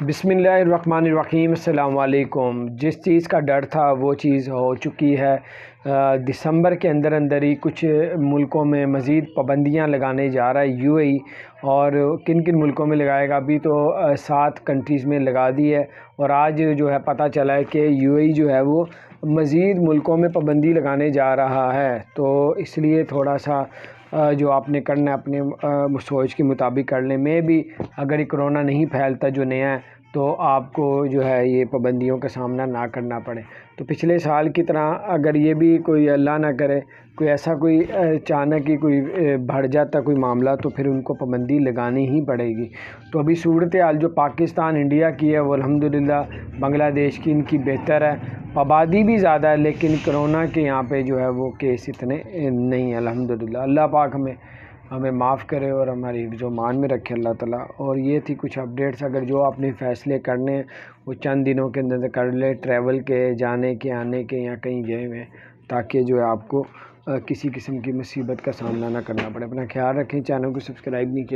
بسم اللہ الرحمن الرحیم۔ السلام علیکم۔ جس چیز کا ڈر تھا وہ چیز ہو چکی ہے۔ دسمبر کے اندر ہی کچھ ملکوں میں مزید پابندیاں لگانے جا رہا ہے یو اے ای، اور کن کن ملکوں میں لگائے گا ابھی تو 7 کنٹریز میں لگا دی ہے، اور آج جو ہے پتہ چلا ہے کہ یو اے ای جو ہے وہ مزید ملکوں میں پابندی لگانے جا رہا ہے۔ تو اس لیے تھوڑا سا جو آپ نے کرنا ہے اپنے سوچ کے مطابق کر لیں۔ میں بھی اگر یہ کرونا نہیں پھیلتا جو نیا ہے تو آپ کو جو ہے یہ پابندیوں کا سامنا نہ کرنا پڑے۔ تو پچھلے سال کی طرح اگر یہ بھی کوئی اللہ نہ کرے کوئی ایسا کوئی اچانک ہی کوئی بڑھ جاتا کوئی معاملہ تو پھر ان کو پابندی لگانی ہی پڑے گی۔ تو ابھی صورتحال جو پاکستان انڈیا کی ہے وہ الحمدللہ، بنگلہ دیش کی ان کی بہتر ہے، آبادی بھی زیادہ ہے لیکن کرونا کے یہاں پہ جو ہے وہ کیس اتنے نہیں ہیں الحمدللہ۔ اللہ پاک ہمیں معاف کرے اور ہماری حفظ و امان میں رکھے اللہ تعالیٰ۔ اور یہ تھی کچھ اپڈیٹس، اگر جو آپ نے فیصلے کرنے ہیں وہ چند دنوں کے اندر کر لے، ٹریول کے، جانے کے، آنے کے، یا کہیں گئے ہوئے، تاکہ جو ہے آپ کو کسی قسم کی مصیبت کا سامنا نہ کرنا پڑے۔ اپنا خیال رکھیں، چینل کو سبسکرائب نہیں کیا